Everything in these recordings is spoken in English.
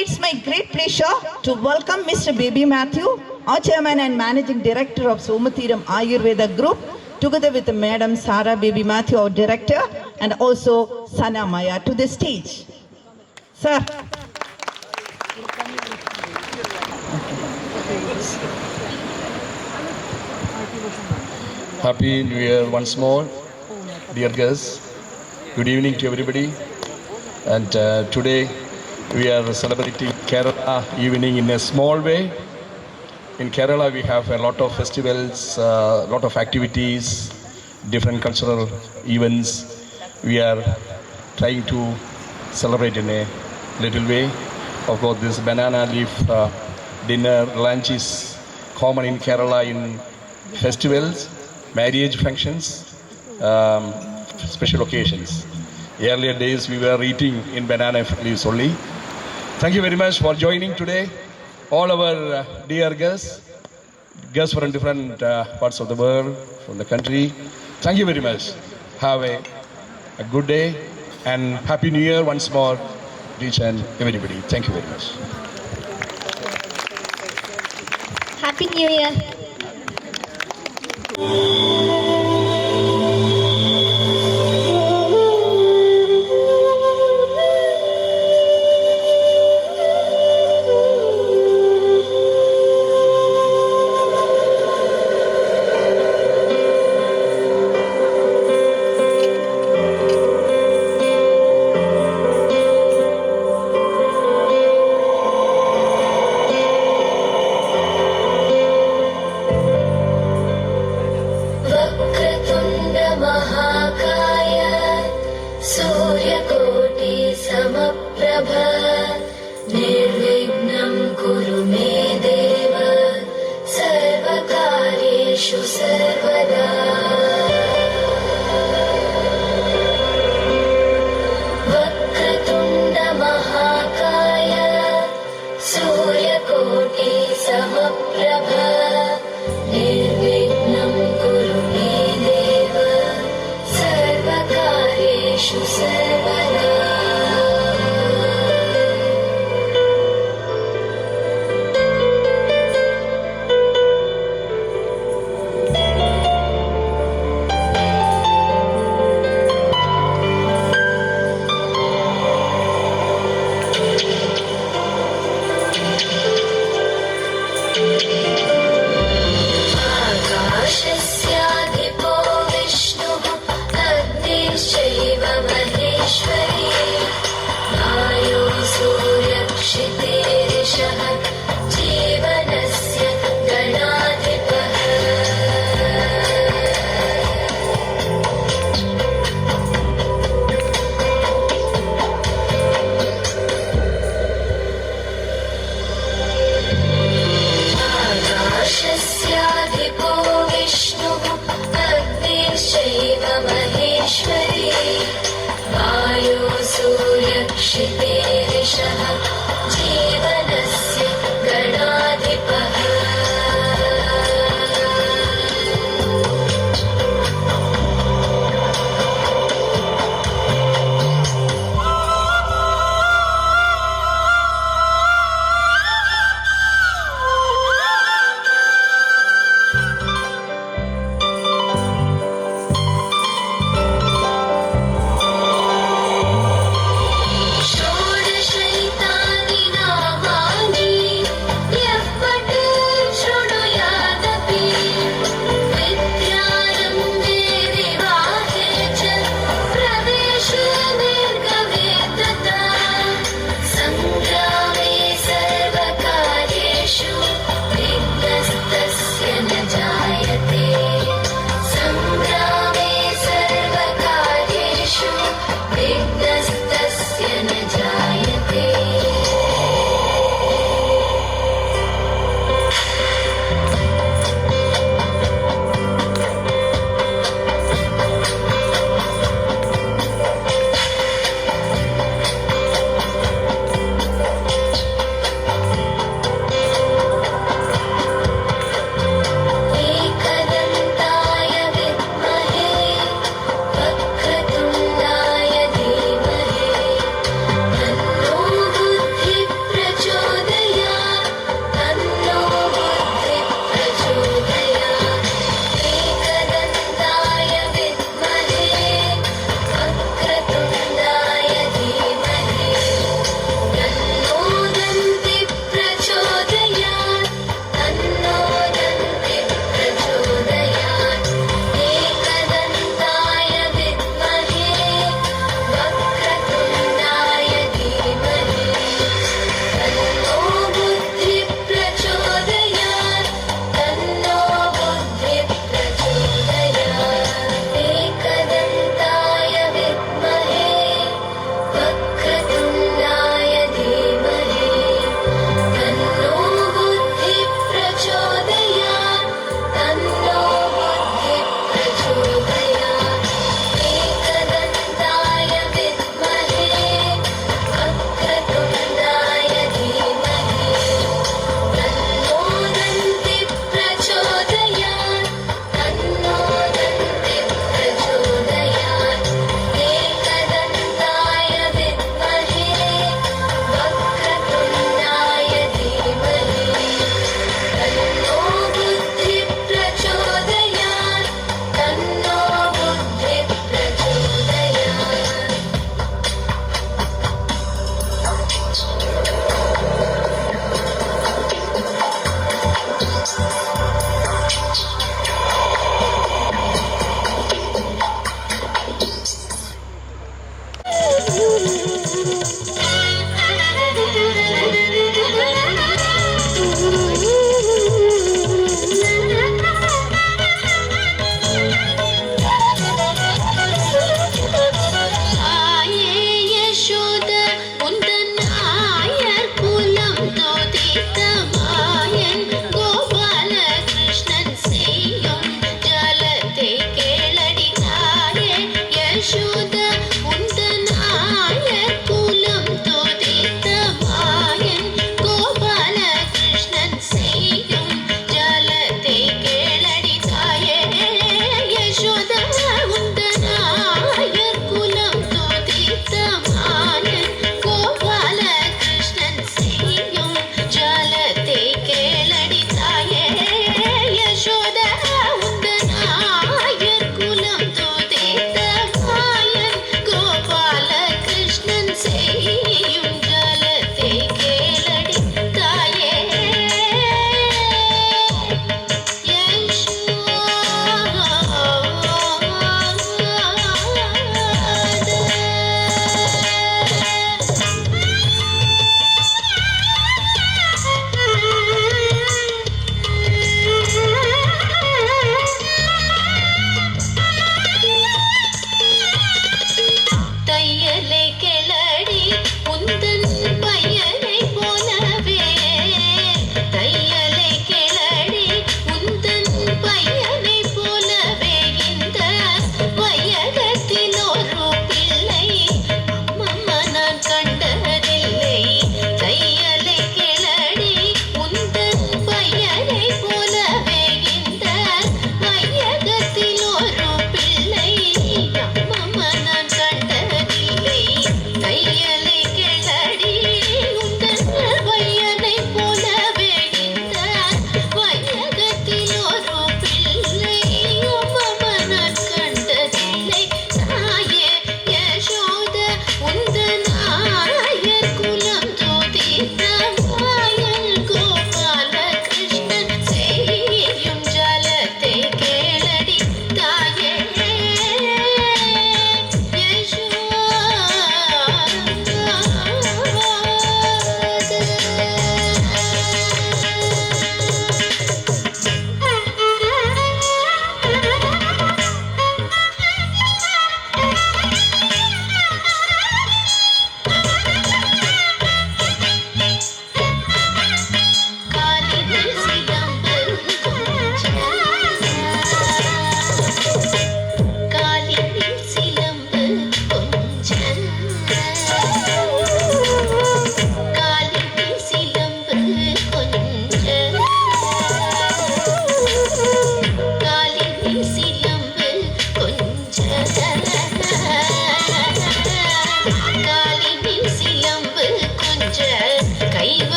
it's my great pleasure to welcome Mr. Baby Matthew, our Chairman and Managing Director of Somathiram Ayurveda Group, together with Madam Sarah Baby Matthew, our Director, and also Sana Maya to the stage. Sir. Happy New Year once more, dear guests. Good evening to everybody. And today we are celebrating Kerala evening in a small way. In Kerala we have a lot of festivals, a lot of activities, different cultural events. We are trying to celebrate in a little way. Of course, this banana leaf dinner lunch is common in Kerala in festivals, marriage functions, special occasions. Earlier days we were eating in banana leaves only. Thank you very much for joining today. All our dear guests from different parts of the world, from the country. Thank you very much. Have a good day and Happy New Year once more, each and everybody. Thank you very much. Happy New Year.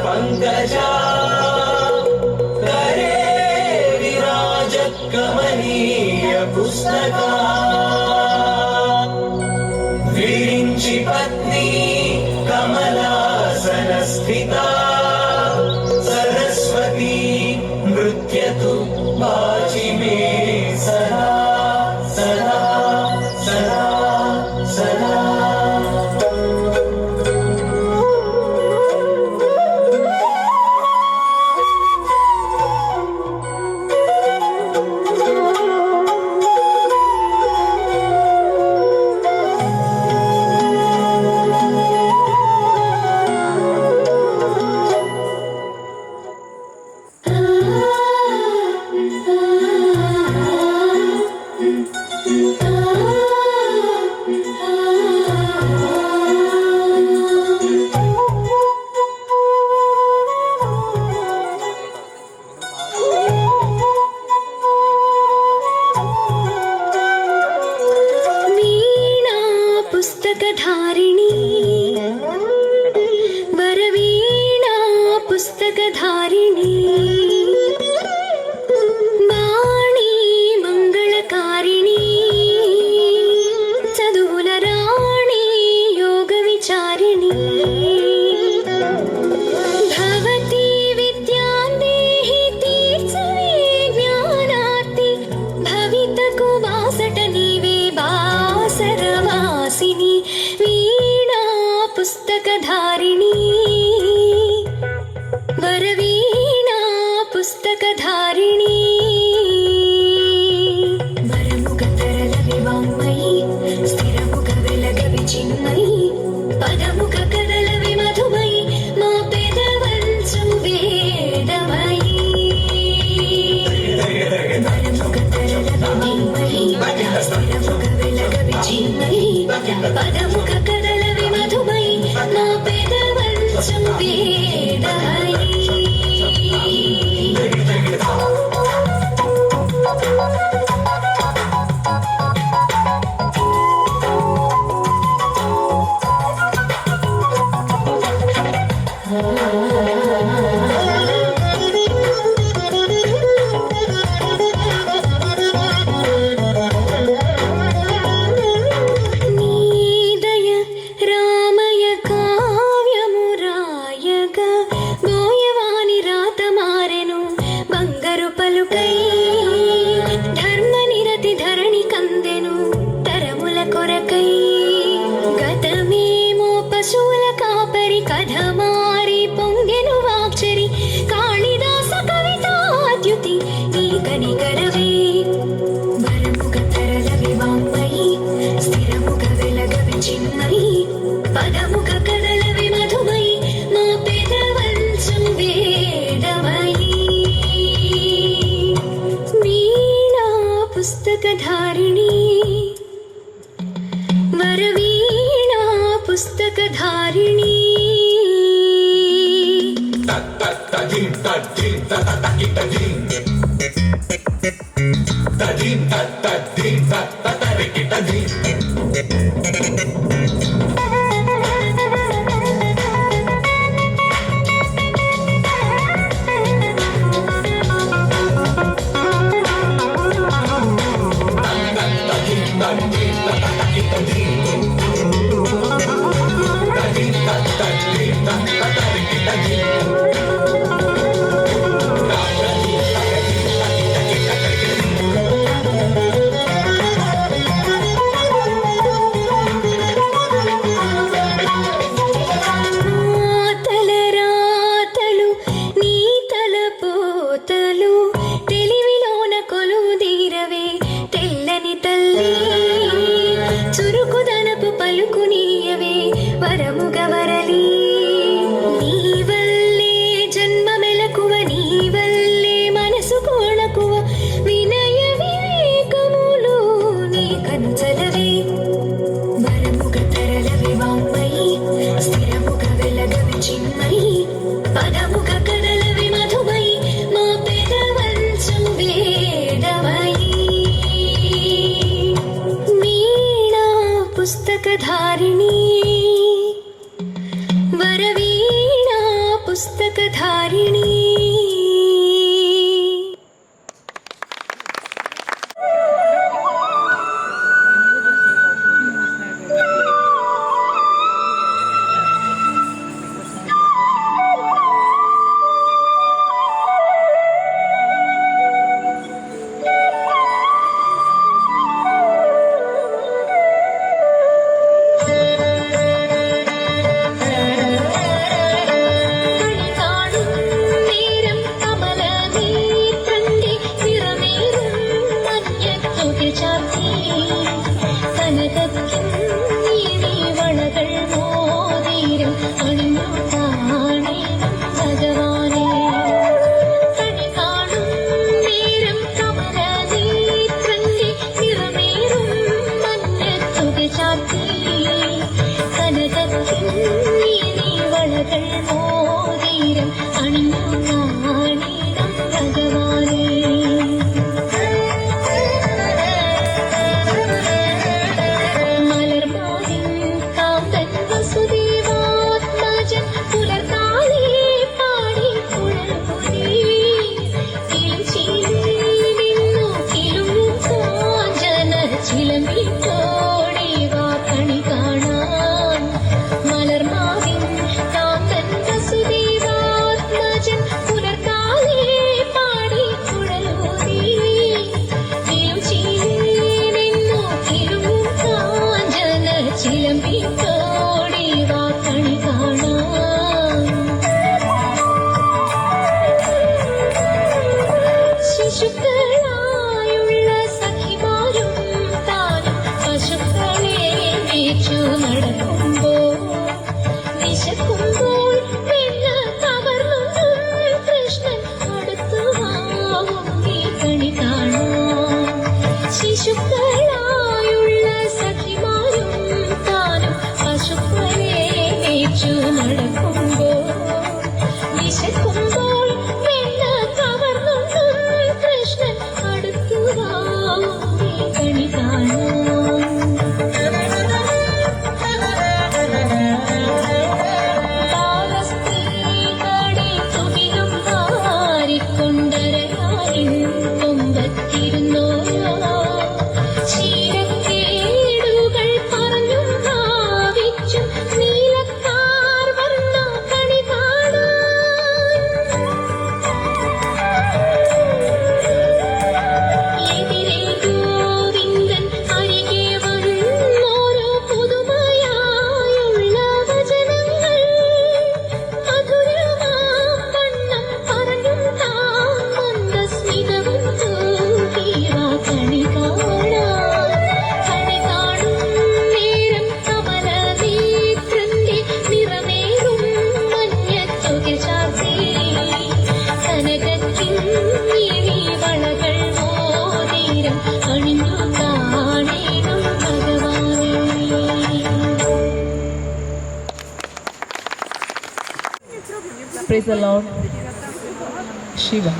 Pankaja करे विराजत कमनीय पुस्तका विरिंचि पत्नी कमलासन स्थिता सरस्वती नृत्यतु बाजी में सदा सदा सदा सदा पुस्तकधारिणी वरवीणा पुस्तकधारिणी वाणी मंगलकारिणी चदुल राणी योग विचारिणी भवती विद्यां देहि तीर्चवे ज्ञानार्ति भवितकु वासट नीवे बासरवासिनी वीणा पुस्तकधारिणी वरवीणा पुस्तकधारिणी वरमुख तरल विवाङ्मयी स्थिरमुख विलग विचिन्मयी पदमुख कदल विमधुमयी मा पेदवंचु वेदमयी वरमुख तरल विवाङ्मयी स्थिरमुख विलग विचिन्मयी पदमुख कदल विमधुमयी मा पेदवंचु वेदमयी నీదయ రామయ కావ్యమురాయగ బోయవాని రాత మారెను బంగారు పలుకై ధర్మ నిరతి ధరణి కందెను తరముల కొరకై గతమేమో పశువుల కాపరి కథ మారి పొంగెను వాక్చరి కాళిదాస కవితాద్యుతి నీ కనికరవే వరముఖ తరల వివాంమయీ స్థిరముఖ వెలగ విచిన్మయీ పదముఖ కదల విమధుమయీ మా పెదవంచు వేదమయీ వీణా పుస్తకధారిణీ వరవీణా పుస్తకధారిణీ తల రాతలు నీ తల పోతలు తెలివిలోన కొలుదీరవే తెల్లని తల్లి చురుకుదనపు పలుకునీయవే వరముగ వరలి నీ వల్లే జన్మ మెలకువ నీ వల్లే మనసు కోణకువ వినయ వివేకములు నీ కంచలవే వరముగ తరల వివాంమయీ స్థిరముఖ వెలగ విచిన్మయీ పదముఖ కదల విమధుమయీ మా పెదవంచు వేదమయీ వీణా పుస్తకధారిణీ सूत्रधारिणी Praise the Lord. Shiva.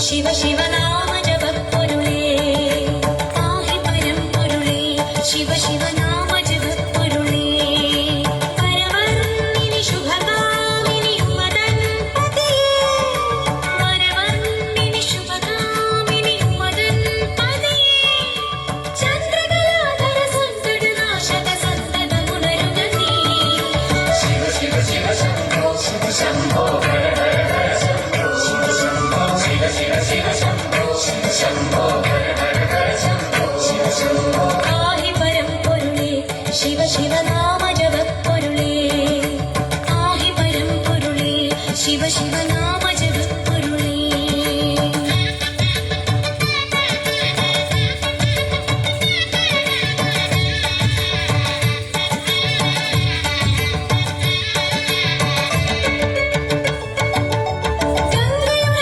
Shiv Shiv नाम जपपुरुळे पाहि परं पुरुळे शिव शिव नाम जपपुरुळे परवर्णिनि शुभकामिनि मदनपतिये परवर्णिनि शुभकामिनि मदनपतिये चन्द्रकलाधर सन्ततनाशक सन्तत पुनरुगति शिव शिव शिव शम्भो शिव शम्भो हर हर हर शम्भो शिव शम्भो शिव शिव शिव शम्भो शिव शम्भो हर हर हर शम्भो शिव शम्भो पाहि परं पुरुळे शिव शिव नाम जपपुरुळे पाहि परं पुरुळे शिव शिव नाम जपपुरुळे गंगया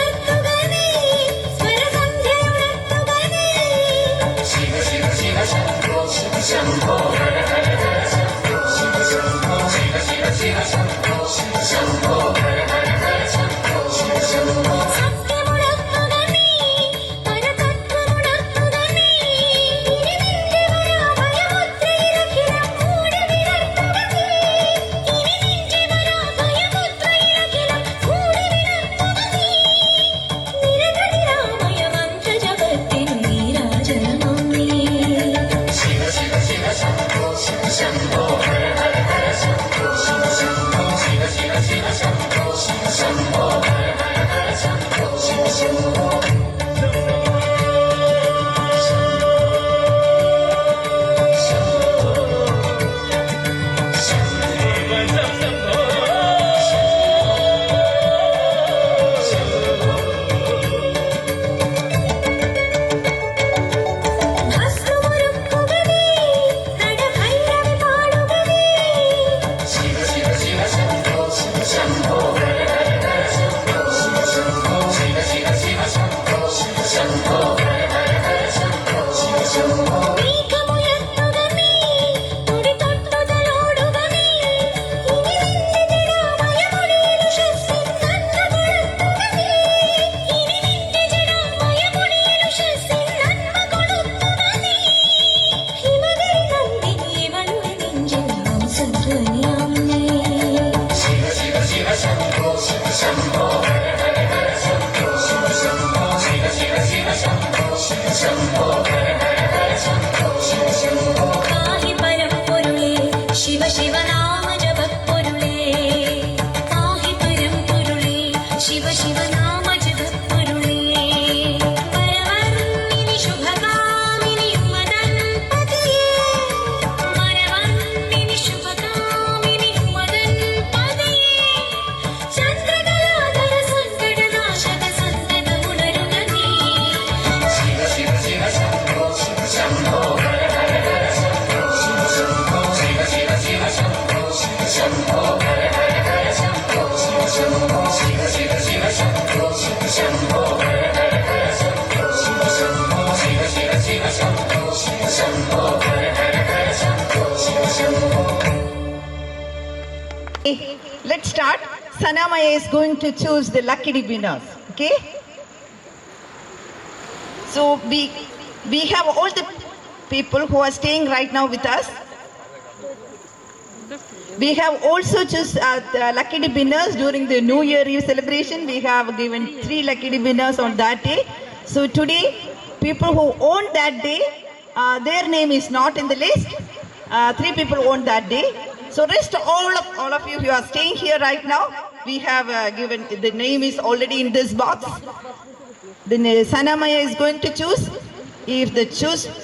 Let's start. Sanamaya is going to choose the lucky winners. Okay. So we have all the people who are staying right now with us. We have also choose the lucky winners during the New Year Eve celebration. We have given 3 lucky winners on that day. So today, people who own that day, their name is not in the list. 3 people own that day. So rest all of you who are staying here right now, we have given, the name is already in this box. Then Sanamaya is going to choose. If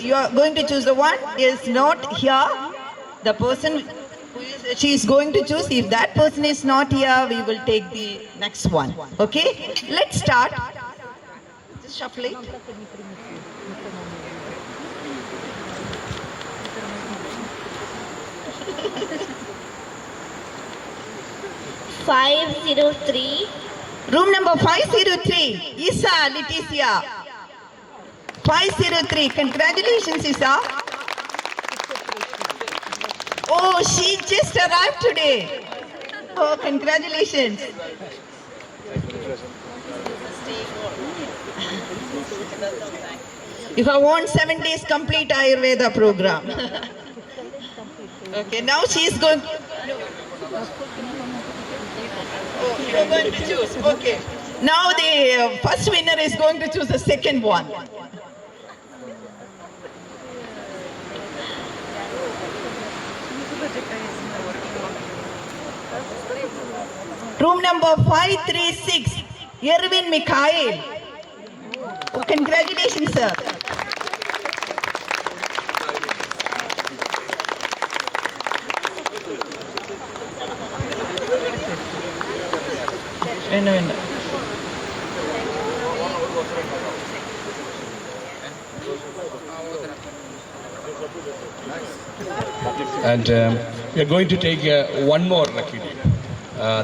you are going to choose the one is not here, the person she is going to choose. If that person is not here, we will take the next one. Okay? Let's start. Just shuffle it. Room number 503, Isa Leticia. 503, congratulations, Isa. Oh, she just arrived today. Oh, congratulations. You have won 7 days complete Ayurveda program. Okay, now she is going. Oh, you are going to choose. Okay. Now the first winner is going to choose the second one. Room number 536, Erwin Mikhail. Oh, congratulations, sir. And we are going to take one more lucky dip.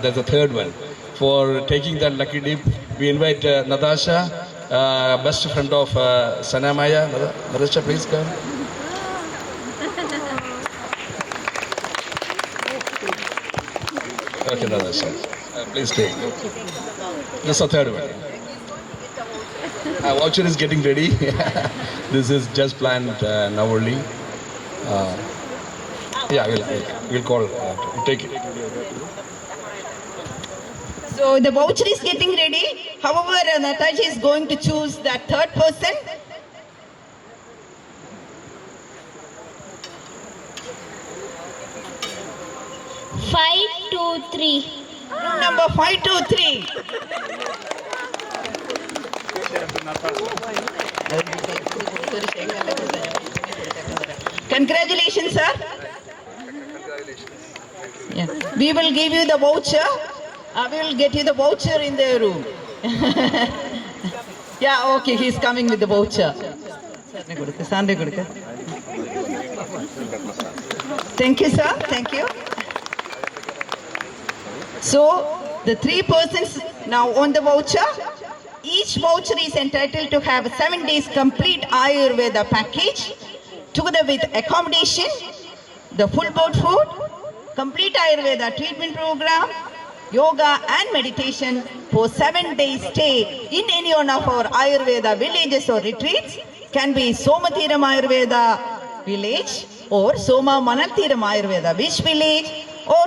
There's a third one. For taking that lucky dip, we invite Natasha, best friend of Sanamaya. Natasha, please come. Okay, Natasha, please take. This is the third one. Voucher is getting ready. This is just planned now only. Yeah, we'll call. Take it. So the voucher is getting ready. However, Natasha is going to choose that third person. Room number 523. Congratulations, sir. Yeah. We will give you the voucher. We will get you the voucher in the room. Yeah, okay, he's coming with the voucher. Thank you, sir. Thank you. So, the 3 persons now on the voucher. Each voucher is entitled to have 7 days complete Ayurveda package, together with accommodation, the full board food, complete Ayurveda treatment program, yoga and meditation for 7 days stay in any one of our Ayurveda villages or retreats. Can be Somathiram Ayurveda village or Soma Manathiram Ayurveda Wish village or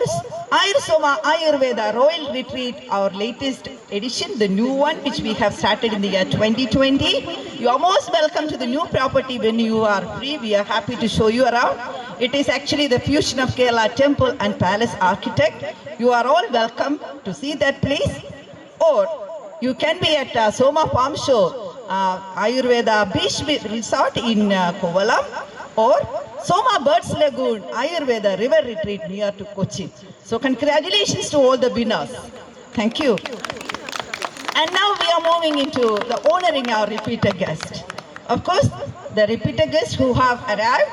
Ayursoma Ayurveda Royal Retreat, our latest edition, the new one which we have started in the year 2020. You are most welcome to the new property when you are free. We are happy to show you around. It is actually the fusion of Kerala temple and palace architect. You are all welcome to see that place. Or you can be at Soma Farm Show, Ayurveda Beach Resort in Kovalam, or Soma Birds Lagoon, Ayurveda River Retreat near to Kochi. So congratulations to all the winners. Thank you. And now we are moving into the honoring our repeater guest. Of course, the repeater guests who have arrived,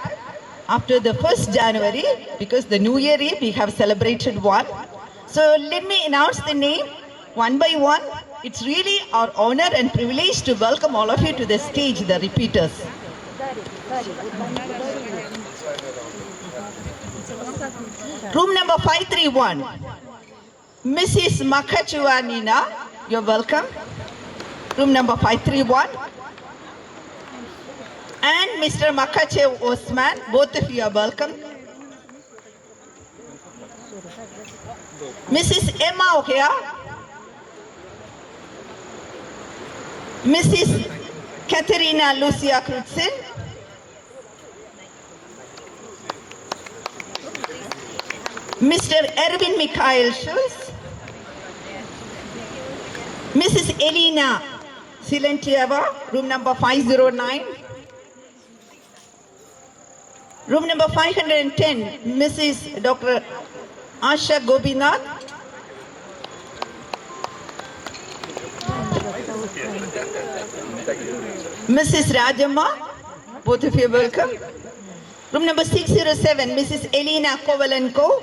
after the 1st January, because the New Year Eve we have celebrated one. So let me announce the name one by one. It's really our honor and privilege to welcome all of you to the stage, the repeaters. Room number 531, Mrs. Makachua Nina, you're welcome. Room number 531. And Mr. Makache Osman, both of you are welcome. Mrs. Emma O'Hare, Mrs. Katerina Lucia Krutzen, Mr. Erwin Mikhail Schulz, Mrs. Elena Silentieva, room number 509. Room number 510, Mrs. Dr. Asha Gobinath. Mrs. Rajamma, both of you are welcome. Room number 607, Mrs. Elena Kovalenko.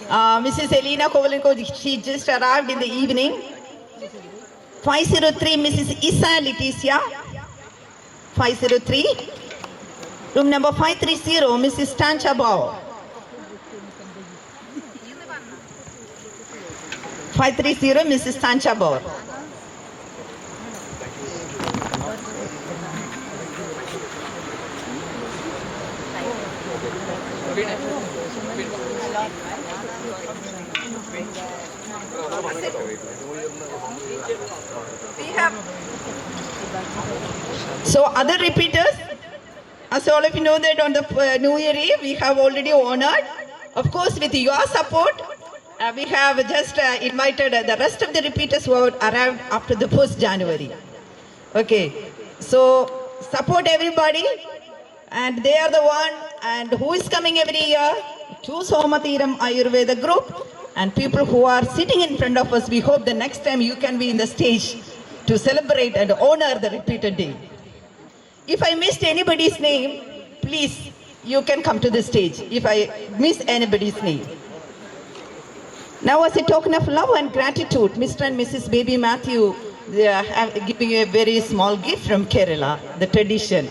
Mrs. Elena Kovalenko, she just arrived in the evening. 503, Mrs. Isa Leticia. 503. Room number 530, Mrs. Tancha Bao. 530, Mrs. Tancha Bao. So other repeaters, as all of you know that on the New Year Eve, we have already honored. Of course, with your support, we have just invited the rest of the repeaters who have arrived after the 1st January. Okay, so support everybody, and they are the one, and who is coming every year? Choose Somathiram Ayurveda group, and people who are sitting in front of us, we hope the next time you can be in the stage to celebrate and honor the repeated day. If I missed anybody's name, please, you can come to the stage if I miss anybody's name. Now, as a token of love and gratitude, Mr. and Mrs. Baby Matthew, they are giving you a very small gift from Kerala, the tradition.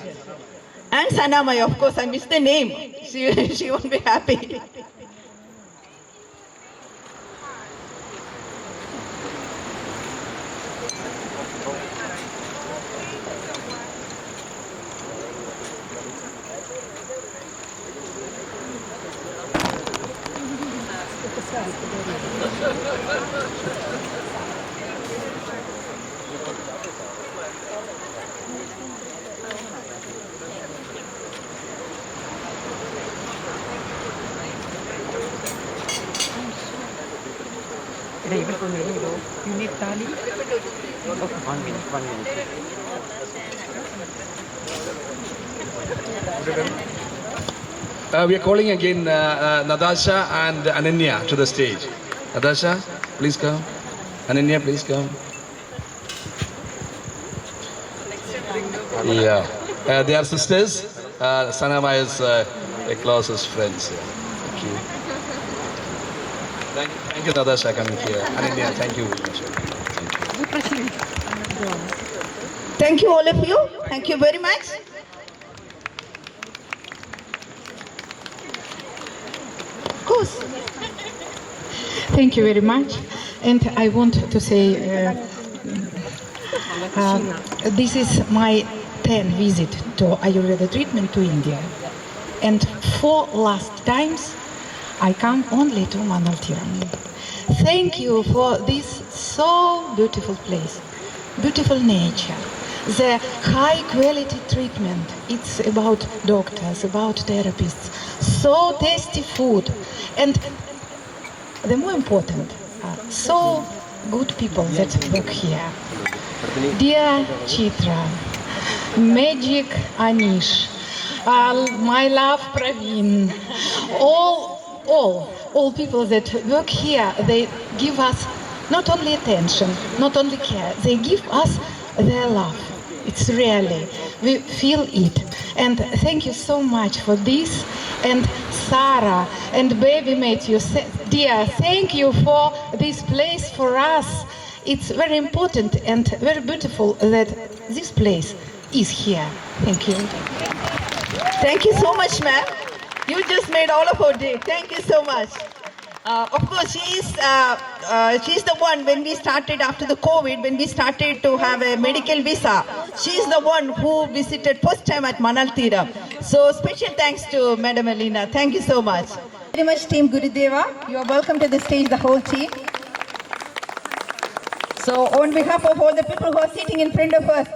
And Sanamaya, of course, I missed the name. She won't be happy. You need tally? Okay, 1 minute, 1 minute. We are calling again Nadasha and Ananya to the stage. Nadasha, please come. Ananya, please come. Yeah, they are sisters. Sanama is the closest friends. Thank you. Thank you, Nadasha, coming here. Ananya, thank you very much. Thank you, all of you. Thank you very much. Of course. Thank you very much. And I want to say this is my 10th visit to Ayurveda treatment to India. And 4 last times I come only to Manaltiram. Thank you for this so beautiful place, beautiful nature, the high quality treatment. It's about doctors, about therapists, so tasty food, and the more important, so good people that work here. Dear Chitra, Magic Anish, my love Praveen, all people that work here, they give us not only attention, not only care, they give us their love. It's really, we feel it. And thank you so much for this. And Sarah and baby Matthew, dear, thank you for this place for us. It's very important and very beautiful that this place is here. Thank you. Thank you so much, ma'am. You just made all of our day. Thank you so much. Of course, she's the one when we started after the COVID, when we started to have a medical visa. She's the one who visited first time at Manalthiram. So special thanks to Madam Alina. Thank you so much. Very much, Team Gurudeva. You are welcome to the stage, the whole team. So on behalf of all the people who are sitting in front of us,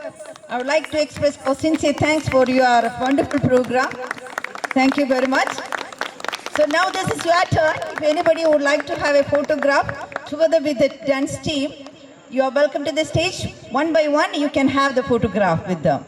I would like to express our sincere thanks for your wonderful program. Thank you very much. So now this is your turn. If anybody would like to have a photograph together with the dance team, you are welcome to the stage. One by one, you can have the photograph with them.